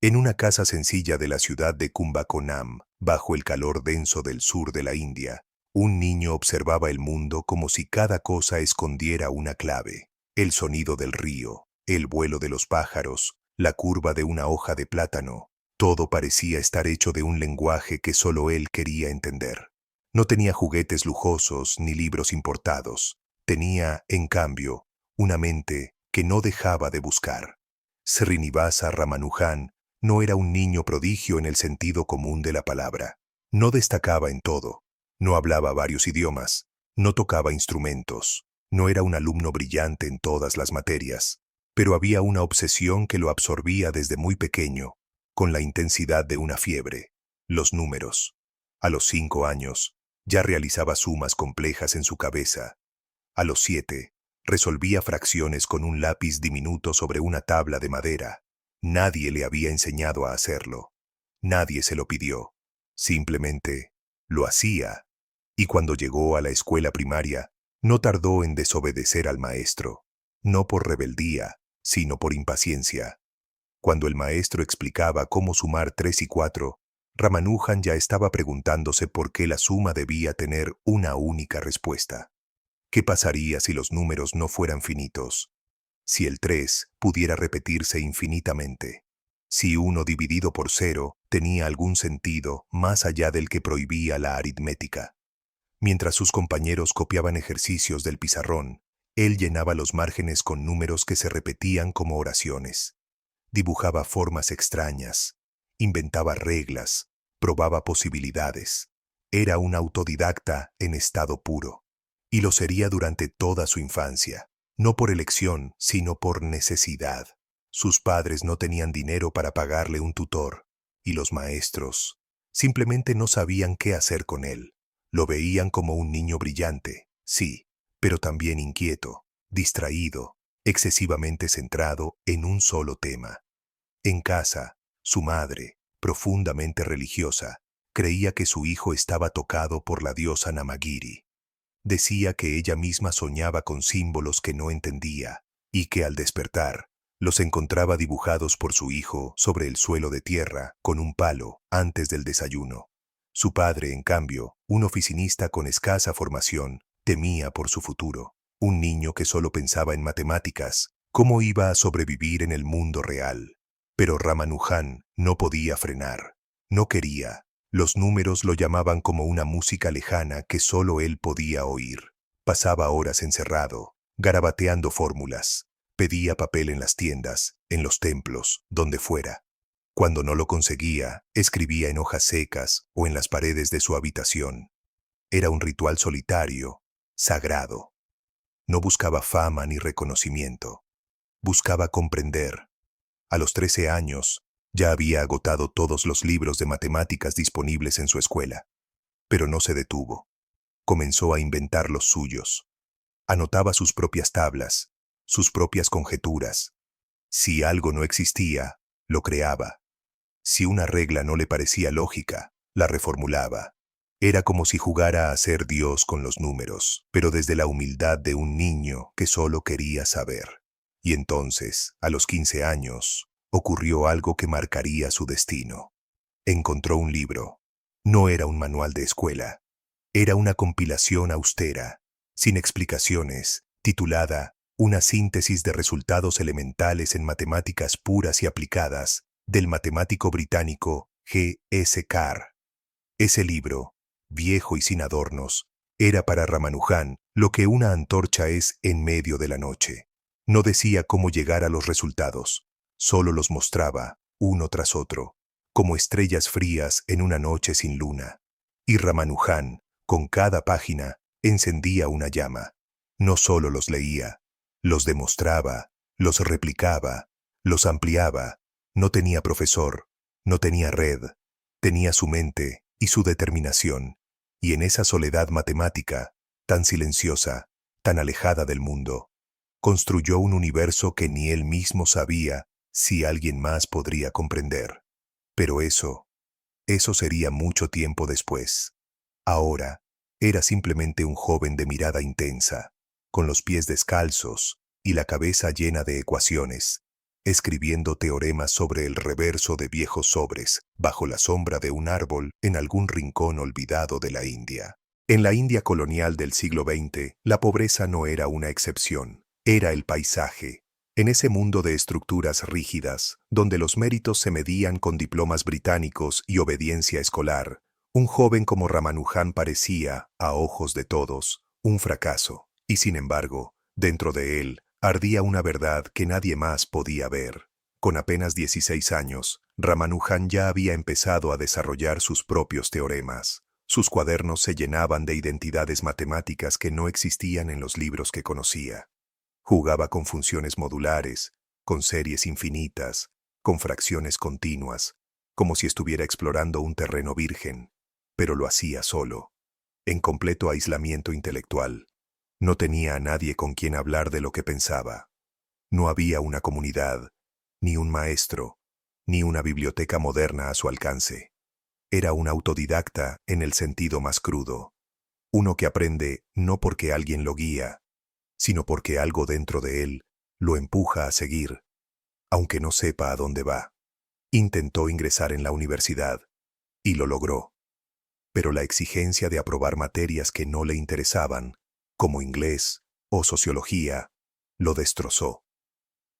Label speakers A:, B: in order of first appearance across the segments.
A: En una casa sencilla de la ciudad de Kumbakonam, bajo el calor denso del sur de la India, un niño observaba el mundo como si cada cosa escondiera una clave. El sonido del río, el vuelo de los pájaros, la curva de una hoja de plátano, todo parecía estar hecho de un lenguaje que solo él quería entender. No tenía juguetes lujosos ni libros importados. Tenía, en cambio, una mente que no dejaba de buscar. Srinivasa Ramanujan no era un niño prodigio en el sentido común de la palabra. No destacaba en todo. No hablaba varios idiomas. No tocaba instrumentos. No era un alumno brillante en todas las materias. Pero había una obsesión que lo absorbía desde muy pequeño, con la intensidad de una fiebre: los números. A los 5 años, ya realizaba sumas complejas en su cabeza. A los 7, resolvía fracciones con un lápiz diminuto sobre una tabla de madera. Nadie le había enseñado a hacerlo. Nadie se lo pidió. Simplemente lo hacía. Y cuando llegó a la escuela primaria, no tardó en desobedecer al maestro. No por rebeldía, sino por impaciencia. Cuando el maestro explicaba cómo sumar 3 y 4, Ramanujan ya estaba preguntándose por qué la suma debía tener una única respuesta. ¿Qué pasaría si los números no fueran finitos? Si el 3 pudiera repetirse infinitamente. Si 1 dividido por 0 tenía algún sentido más allá del que prohibía la aritmética. Mientras sus compañeros copiaban ejercicios del pizarrón, él llenaba los márgenes con números que se repetían como oraciones. Dibujaba formas extrañas, inventaba reglas, probaba posibilidades. Era un autodidacta en estado puro. Y lo sería durante toda su infancia, no por elección, sino por necesidad. Sus padres no tenían dinero para pagarle un tutor, y los maestros simplemente no sabían qué hacer con él. Lo veían como un niño brillante, sí, pero también inquieto, distraído, excesivamente centrado en un solo tema. En casa, su madre, profundamente religiosa, creía que su hijo estaba tocado por la diosa Namagiri. Decía que ella misma soñaba con símbolos que no entendía, y que al despertar, los encontraba dibujados por su hijo sobre el suelo de tierra con un palo antes del desayuno. Su padre, en cambio, un oficinista con escasa formación, temía por su futuro. Un niño que solo pensaba en matemáticas, cómo iba a sobrevivir en el mundo real. Pero Ramanujan no podía frenar. No quería. Los números lo llamaban como una música lejana que solo él podía oír. Pasaba horas encerrado, garabateando fórmulas. Pedía papel en las tiendas, en los templos, donde fuera. Cuando no lo conseguía, escribía en hojas secas o en las paredes de su habitación. Era un ritual solitario, sagrado. No buscaba fama ni reconocimiento. Buscaba comprender. A los 13 años, ya había agotado todos los libros de matemáticas disponibles en su escuela. Pero no se detuvo. Comenzó a inventar los suyos. Anotaba sus propias tablas, sus propias conjeturas. Si algo no existía, lo creaba. Si una regla no le parecía lógica, la reformulaba. Era como si jugara a ser Dios con los números, pero desde la humildad de un niño que solo quería saber. Y entonces, a los 15 años, ocurrió algo que marcaría su destino. Encontró un libro. No era un manual de escuela. Era una compilación austera, sin explicaciones, titulada Una síntesis de resultados elementales en matemáticas puras y aplicadas, del matemático británico G. S. Carr. Ese libro, viejo y sin adornos, era para Ramanujan lo que una antorcha es en medio de la noche. No decía cómo llegar a los resultados, solo los mostraba, uno tras otro, como estrellas frías en una noche sin luna. Y Ramanujan, con cada página, encendía una llama. No solo los leía, los demostraba, los replicaba, los ampliaba. No tenía profesor, no tenía red, tenía su mente y su determinación. Y en esa soledad matemática, tan silenciosa, tan alejada del mundo, construyó un universo que ni él mismo sabía si alguien más podría comprender. Pero eso sería mucho tiempo después. Ahora, era simplemente un joven de mirada intensa, con los pies descalzos y la cabeza llena de ecuaciones. escribiendo teoremas sobre el reverso de viejos sobres, bajo la sombra de un árbol en algún rincón olvidado de la India. En la India colonial del siglo XX, la pobreza no era una excepción, era el paisaje. En ese mundo de estructuras rígidas, donde los méritos se medían con diplomas británicos y obediencia escolar, un joven como Ramanujan parecía, a ojos de todos, un fracaso. Y sin embargo, dentro de él, ardía una verdad que nadie más podía ver. Con apenas 16 años, Ramanujan ya había empezado a desarrollar sus propios teoremas. Sus cuadernos se llenaban de identidades matemáticas que no existían en los libros que conocía. Jugaba con funciones modulares, con series infinitas, con fracciones continuas, como si estuviera explorando un terreno virgen, pero lo hacía solo, en completo aislamiento intelectual. No tenía a nadie con quien hablar de lo que pensaba. No había una comunidad, ni un maestro, ni una biblioteca moderna a su alcance. Era un autodidacta en el sentido más crudo. Uno que aprende no porque alguien lo guía, sino porque algo dentro de él lo empuja a seguir, aunque no sepa a dónde va. Intentó ingresar en la universidad, y lo logró. Pero la exigencia de aprobar materias que no le interesaban, como inglés o sociología, lo destrozó.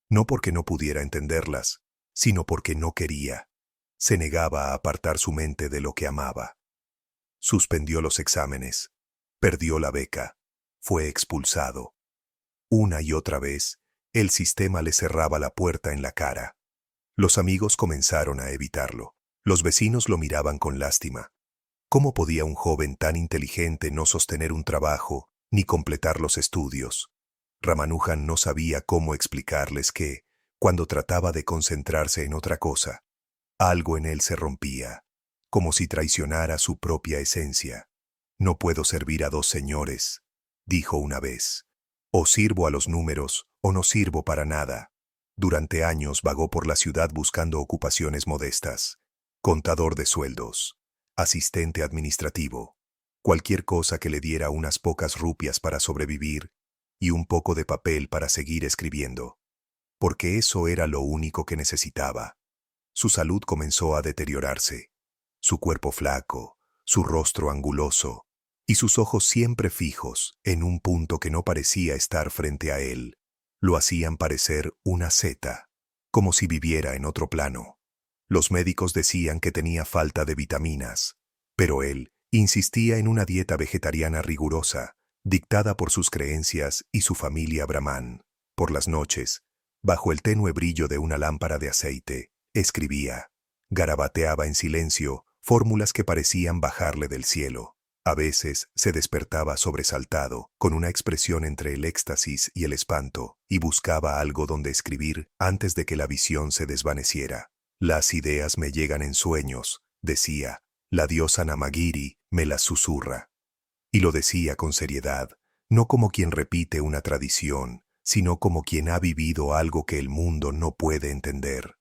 A: No porque no pudiera entenderlas, sino porque no quería. Se negaba a apartar su mente de lo que amaba. Suspendió los exámenes, perdió la beca, fue expulsado. Una y otra vez, el sistema le cerraba la puerta en la cara. Los amigos comenzaron a evitarlo. Los vecinos lo miraban con lástima. ¿Cómo podía un joven tan inteligente no sostener un trabajo ni completar los estudios? Ramanujan no sabía cómo explicarles que, cuando trataba de concentrarse en otra cosa, algo en él se rompía, como si traicionara su propia esencia. No puedo servir a dos señores, dijo una vez. O sirvo a los números, o no sirvo para nada. Durante años vagó por la ciudad buscando ocupaciones modestas. Contador de sueldos, asistente administrativo, cualquier cosa que le diera unas pocas rupias para sobrevivir y un poco de papel para seguir escribiendo. Porque eso era lo único que necesitaba. Su salud comenzó a deteriorarse. Su cuerpo flaco, su rostro anguloso, y sus ojos siempre fijos en un punto que no parecía estar frente a él, lo hacían parecer una seta, como si viviera en otro plano. Los médicos decían que tenía falta de vitaminas, pero él insistía en una dieta vegetariana rigurosa, dictada por sus creencias y su familia brahmán. Por las noches, bajo el tenue brillo de una lámpara de aceite, escribía, garabateaba en silencio fórmulas que parecían bajarle del cielo. A veces se despertaba sobresaltado, con una expresión entre el éxtasis y el espanto, y buscaba algo donde escribir antes de que la visión se desvaneciera. Las ideas me llegan en sueños, decía, la diosa Namagiri me las susurra. Y lo decía con seriedad, no como quien repite una tradición, sino como quien ha vivido algo que el mundo no puede entender.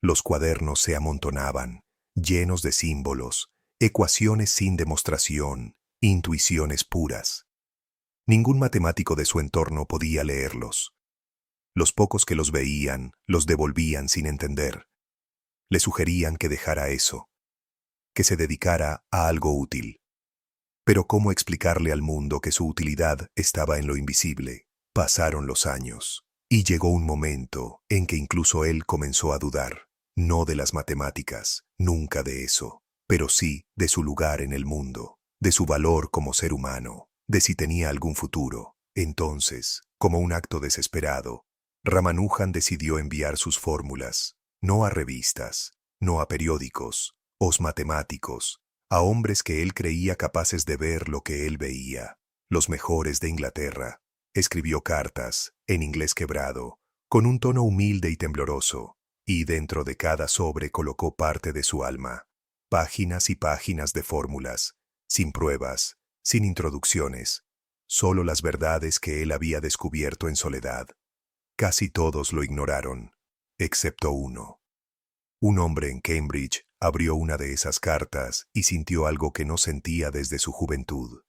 A: Los cuadernos se amontonaban, llenos de símbolos, ecuaciones sin demostración, intuiciones puras. Ningún matemático de su entorno podía leerlos. Los pocos que los veían, los devolvían sin entender. Le sugerían que dejara eso, que se dedicara a algo útil. Pero ¿cómo explicarle al mundo que su utilidad estaba en lo invisible? Pasaron los años, y llegó un momento en que incluso él comenzó a dudar, no de las matemáticas, nunca de eso, pero sí de su lugar en el mundo, de su valor como ser humano, de si tenía algún futuro. Entonces, como un acto desesperado, Ramanujan decidió enviar sus fórmulas, no a revistas, no a periódicos, os matemáticos, a hombres que él creía capaces de ver lo que él veía, los mejores de Inglaterra. Escribió cartas, en inglés quebrado, con un tono humilde y tembloroso, y dentro de cada sobre colocó parte de su alma, páginas y páginas de fórmulas, sin pruebas, sin introducciones, solo las verdades que él había descubierto en soledad. Casi todos lo ignoraron, excepto uno. Un hombre en Cambridge abrió una de esas cartas y sintió algo que no sentía desde su juventud.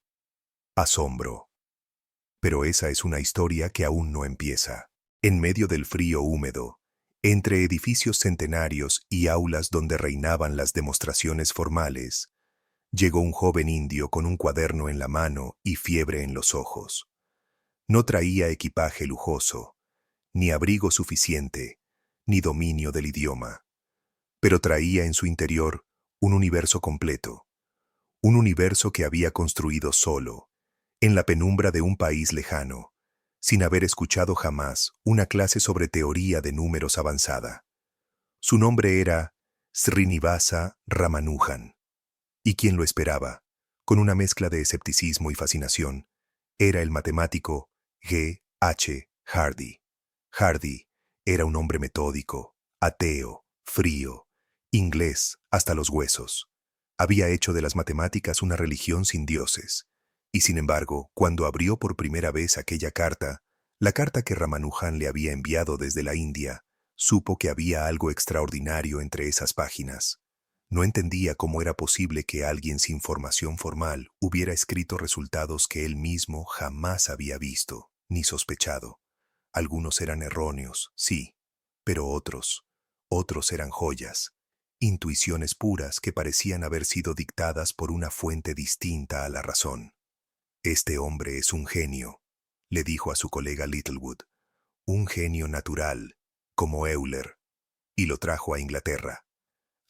A: Asombro. Pero esa es una historia que aún no empieza. En medio del frío húmedo, Entre edificios centenarios y aulas donde reinaban las demostraciones formales, llegó un joven indio con un cuaderno en la mano y fiebre en los ojos. No traía equipaje lujoso, ni abrigo suficiente, ni dominio del idioma, pero traía en su interior un universo completo, un universo que había construido solo, en la penumbra de un país lejano, sin haber escuchado jamás una clase sobre teoría de números avanzada. Su nombre era Srinivasa Ramanujan, y quien lo esperaba, con una mezcla de escepticismo y fascinación, era el matemático G. H. Hardy. Hardy era un hombre metódico, ateo, frío, inglés hasta los huesos. Había hecho de las matemáticas una religión sin dioses. Y sin embargo, cuando abrió por primera vez aquella carta, la carta que Ramanujan le había enviado desde la India, supo que había algo extraordinario entre esas páginas. No entendía cómo era posible que alguien sin formación formal hubiera escrito resultados que él mismo jamás había visto, ni sospechado. Algunos eran erróneos, sí, pero otros eran joyas, intuiciones puras que parecían haber sido dictadas por una fuente distinta a la razón. Este hombre es un genio, le dijo a su colega Littlewood, un genio natural, como Euler, y lo trajo a Inglaterra.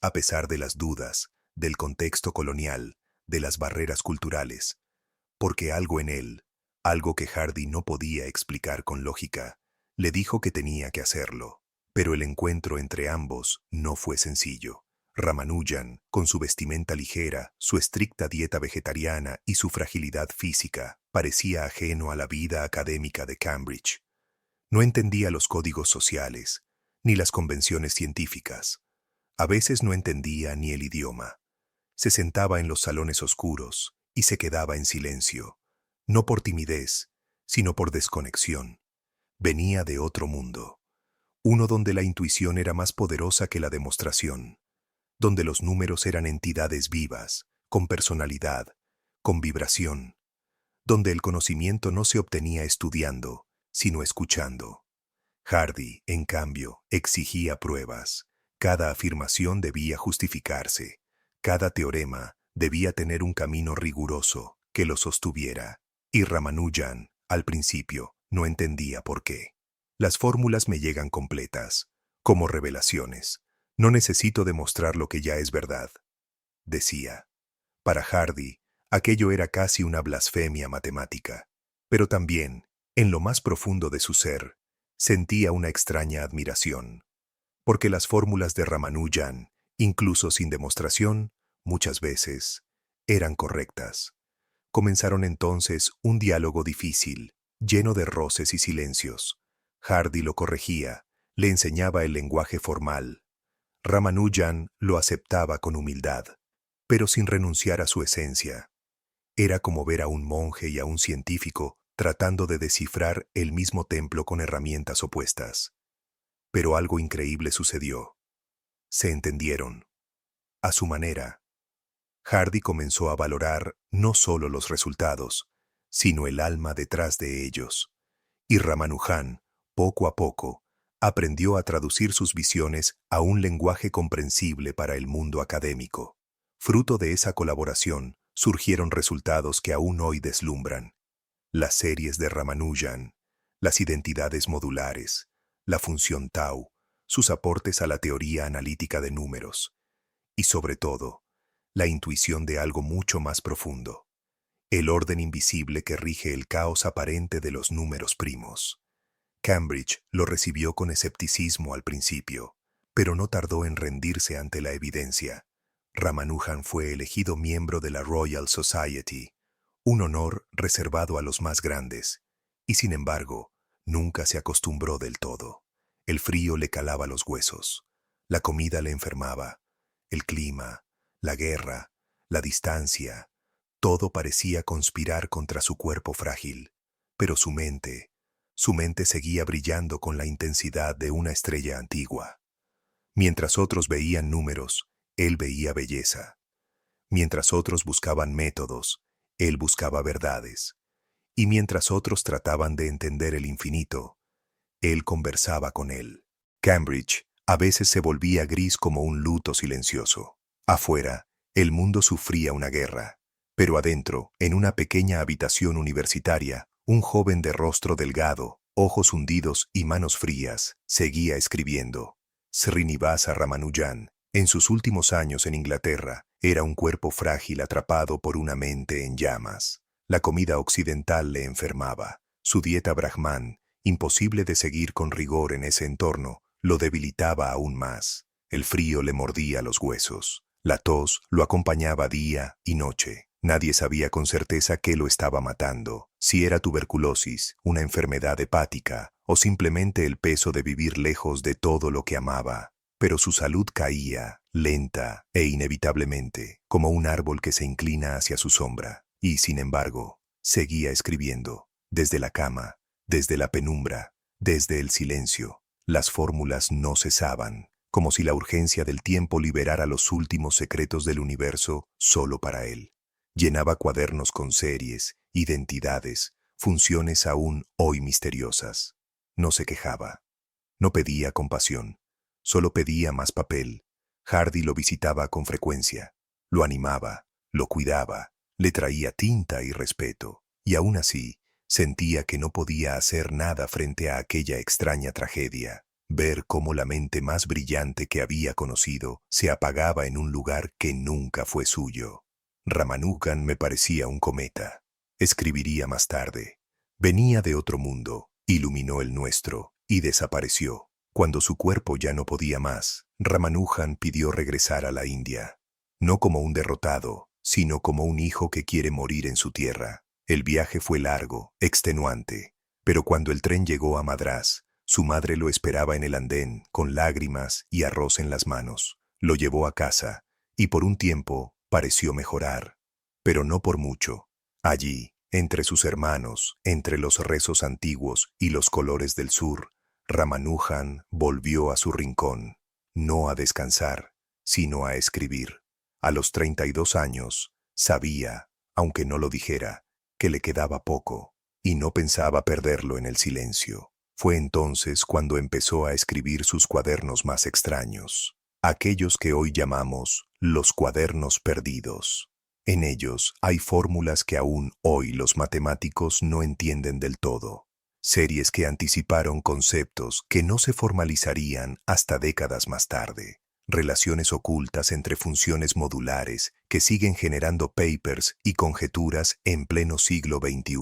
A: A pesar de las dudas, del contexto colonial, de las barreras culturales, porque algo en él, algo que Hardy no podía explicar con lógica, le dijo que tenía que hacerlo. Pero el encuentro entre ambos no fue sencillo. Ramanujan, con su vestimenta ligera, su estricta dieta vegetariana y su fragilidad física, parecía ajeno a la vida académica de Cambridge. No entendía los códigos sociales, ni las convenciones científicas. A veces no entendía ni el idioma. Se sentaba en los salones oscuros y se quedaba en silencio, no por timidez, sino por desconexión. Venía de otro mundo, uno donde la intuición era más poderosa que la demostración, donde los números eran entidades vivas, con personalidad, con vibración, donde el conocimiento no se obtenía estudiando, sino escuchando. Hardy, en cambio, exigía pruebas. Cada afirmación debía justificarse. Cada teorema debía tener un camino riguroso que lo sostuviera. Y Ramanujan, al principio, no entendía por qué. Las fórmulas me llegan completas, como revelaciones. No necesito demostrar lo que ya es verdad, decía. Para Hardy, aquello era casi una blasfemia matemática. Pero también, en lo más profundo de su ser, sentía una extraña admiración. Porque las fórmulas de Ramanujan, incluso sin demostración, muchas veces, eran correctas. Comenzaron entonces un diálogo difícil, lleno de roces y silencios. Hardy lo corregía, le enseñaba el lenguaje formal. Ramanujan lo aceptaba con humildad, pero sin renunciar a su esencia. Era como ver a un monje y a un científico tratando de descifrar el mismo templo con herramientas opuestas. Pero algo increíble sucedió. Se entendieron. A su manera. Hardy comenzó a valorar no solo los resultados, sino el alma detrás de ellos. Y Ramanujan, poco a poco, aprendió a traducir sus visiones a un lenguaje comprensible para el mundo académico. Fruto de esa colaboración, surgieron resultados que aún hoy deslumbran. Las series de Ramanujan, las identidades modulares, la función tau, sus aportes a la teoría analítica de números, y sobre todo, la intuición de algo mucho más profundo, el orden invisible que rige el caos aparente de los números primos. Cambridge lo recibió con escepticismo al principio, pero no tardó en rendirse ante la evidencia. Ramanujan fue elegido miembro de la Royal Society, un honor reservado a los más grandes, y sin embargo, nunca se acostumbró del todo. El frío le calaba los huesos, la comida le enfermaba, el clima, la guerra, la distancia, todo parecía conspirar contra su cuerpo frágil, pero su mente seguía brillando con la intensidad de una estrella antigua. Mientras otros veían números, él veía belleza. Mientras otros buscaban métodos, él buscaba verdades. Y mientras otros trataban de entender el infinito, él conversaba con él. Cambridge A veces se volvía gris como un luto silencioso. Afuera, el mundo sufría una guerra. Pero adentro, en una pequeña habitación universitaria, un joven de rostro delgado, ojos hundidos y manos frías, seguía escribiendo. Srinivasa Ramanujan, en sus últimos años en Inglaterra, era un cuerpo frágil atrapado por una mente en llamas. La comida occidental le enfermaba. Su dieta brahman, imposible de seguir con rigor en ese entorno, lo debilitaba aún más. El frío le mordía los huesos. La tos lo acompañaba día y noche. Nadie sabía con certeza qué lo estaba matando, si era tuberculosis, una enfermedad hepática o simplemente el peso de vivir lejos de todo lo que amaba. Pero su salud caía, lenta e inevitablemente, como un árbol que se inclina hacia su sombra. Y, sin embargo, seguía escribiendo, desde la cama, desde la penumbra, desde el silencio. Las fórmulas no cesaban, como si la urgencia del tiempo liberara los últimos secretos del universo solo para él. Llenaba cuadernos con series, identidades, funciones aún hoy misteriosas. No se quejaba. No pedía compasión. Solo pedía más papel. Hardy lo visitaba con frecuencia. Lo animaba, lo cuidaba, le traía tinta y respeto. Y aún así, sentía que no podía hacer nada frente a aquella extraña tragedia. Ver cómo la mente más brillante que había conocido se apagaba en un lugar que nunca fue suyo. Ramanujan me parecía un cometa. Escribiría más tarde. Venía de otro mundo, iluminó el nuestro y desapareció. Cuando su cuerpo ya no podía más, Ramanujan pidió regresar a la India. No como un derrotado, sino como un hijo que quiere morir en su tierra. El viaje fue largo, extenuante, pero cuando el tren llegó a Madrás, su madre lo esperaba en el andén, con lágrimas y arroz en las manos. Lo llevó a casa, y por un tiempo pareció mejorar, pero no por mucho. Allí, entre sus hermanos, entre los rezos antiguos y los colores del sur, Ramanujan volvió a su rincón, no a descansar, sino a escribir. A los 32 años, sabía, aunque no lo dijera, que le quedaba poco, y no pensaba perderlo en el silencio. Fue entonces cuando empezó a escribir sus cuadernos más extraños, aquellos que hoy llamamos los cuadernos perdidos. En ellos hay fórmulas que aún hoy los matemáticos no entienden del todo, series que anticiparon conceptos que no se formalizarían hasta décadas más tarde, relaciones ocultas entre funciones modulares que siguen generando papers y conjeturas en pleno siglo XXI.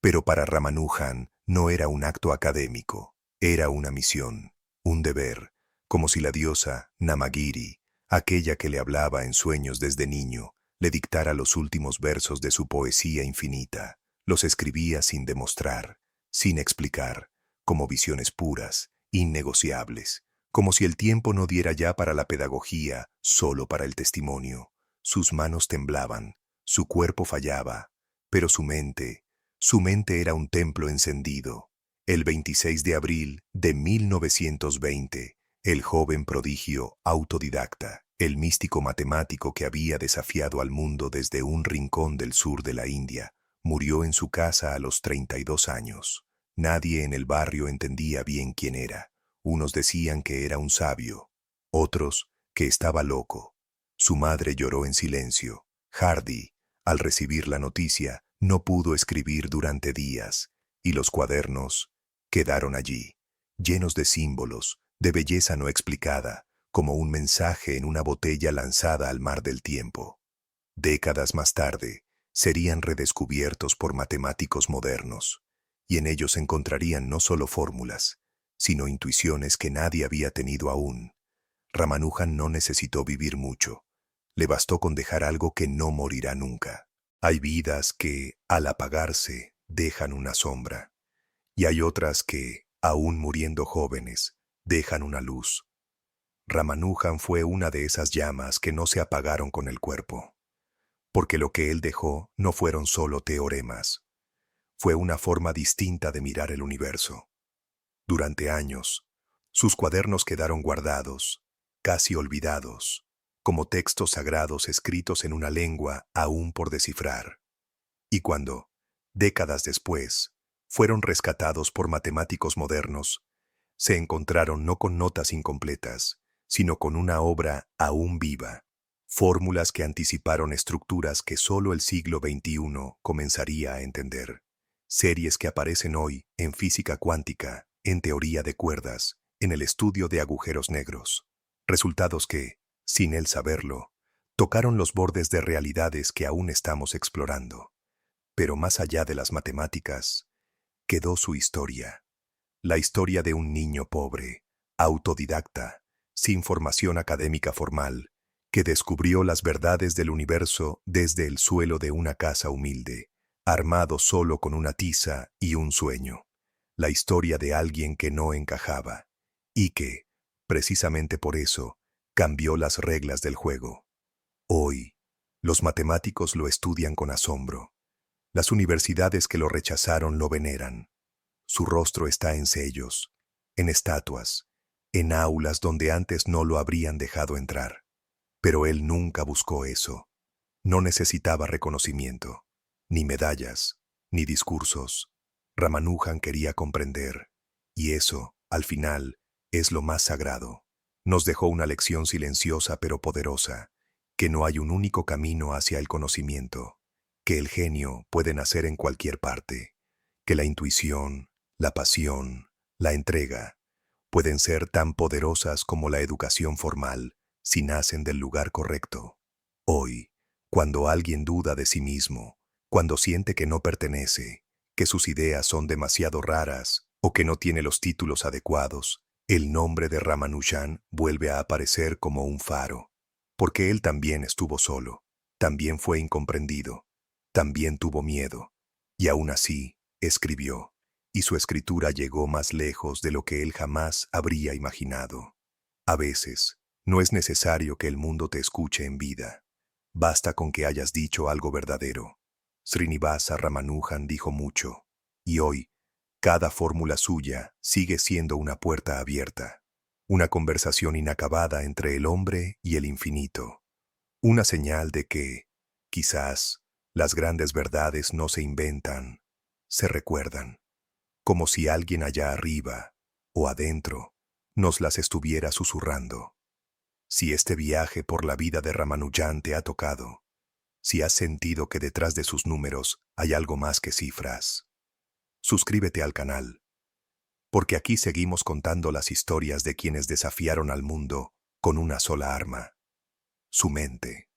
A: Pero para Ramanujan no era un acto académico, era una misión, un deber, como si la diosa Namagiri, aquella que le hablaba en sueños desde niño, le dictara los últimos versos de su poesía infinita. Los escribía sin demostrar, sin explicar, como visiones puras, innegociables, como si el tiempo no diera ya para la pedagogía, solo para el testimonio. Sus manos temblaban, su cuerpo fallaba, pero su mente era un templo encendido. El 26 de abril de 1920, el joven prodigio autodidacta, el místico matemático que había desafiado al mundo desde un rincón del sur de la India, murió en su casa a los 32 años. Nadie en el barrio entendía bien quién era. Unos decían que era un sabio, otros que estaba loco. Su madre lloró en silencio. Hardy, al recibir la noticia, no pudo escribir durante días, y los cuadernos quedaron allí, llenos de símbolos, de belleza no explicada, como un mensaje en una botella lanzada al mar del tiempo. Décadas más tarde, serían redescubiertos por matemáticos modernos, y en ellos encontrarían no solo fórmulas, sino intuiciones que nadie había tenido aún. Ramanujan no necesitó vivir mucho, le bastó con dejar algo que no morirá nunca. Hay vidas que, al apagarse, dejan una sombra, y hay otras que, aún muriendo jóvenes, dejan una luz. Ramanujan fue una de esas llamas que no se apagaron con el cuerpo, porque lo que él dejó no fueron solo teoremas, fue una forma distinta de mirar el universo. Durante años, sus cuadernos quedaron guardados, casi olvidados, como textos sagrados escritos en una lengua aún por descifrar. Y cuando, décadas después, fueron rescatados por matemáticos modernos, se encontraron no con notas incompletas, sino con una obra aún viva, fórmulas que anticiparon estructuras que solo el siglo XXI comenzaría a entender, series que aparecen hoy en física cuántica, en teoría de cuerdas, en el estudio de agujeros negros, resultados que, sin él saberlo, tocaron los bordes de realidades que aún estamos explorando. Pero más allá de las matemáticas, quedó su historia. La historia de un niño pobre, autodidacta, sin formación académica formal, que descubrió las verdades del universo desde el suelo de una casa humilde, armado solo con una tiza y un sueño. La historia de alguien que no encajaba, y que, precisamente por eso, cambió las reglas del juego. Hoy, los matemáticos lo estudian con asombro. Las universidades que lo rechazaron lo veneran. Su rostro está en sellos, en estatuas, en aulas donde antes no lo habrían dejado entrar. Pero él nunca buscó eso. No necesitaba reconocimiento, ni medallas, ni discursos. Ramanujan quería comprender, y eso, al final, es lo más sagrado. Nos dejó una lección silenciosa pero poderosa, que no hay un único camino hacia el conocimiento, que el genio puede nacer en cualquier parte, que la intuición, la pasión, la entrega, pueden ser tan poderosas como la educación formal si nacen del lugar correcto. Hoy, cuando alguien duda de sí mismo, cuando siente que no pertenece, que sus ideas son demasiado raras o que no tiene los títulos adecuados, el nombre de Ramanujan vuelve a aparecer como un faro, porque él también estuvo solo, también fue incomprendido, también tuvo miedo, y aún así, escribió, y su escritura llegó más lejos de lo que él jamás habría imaginado. A veces, no es necesario que el mundo te escuche en vida. Basta con que hayas dicho algo verdadero. Srinivasa Ramanujan dijo mucho, y hoy, cada fórmula suya sigue siendo una puerta abierta, una conversación inacabada entre el hombre y el infinito, una señal de que, quizás, las grandes verdades no se inventan, se recuerdan, como si alguien allá arriba, o adentro, nos las estuviera susurrando. Si este viaje por la vida de Ramanujan te ha tocado, si has sentido que detrás de sus números hay algo más que cifras, suscríbete al canal, porque aquí seguimos contando las historias de quienes desafiaron al mundo con una sola arma, su mente.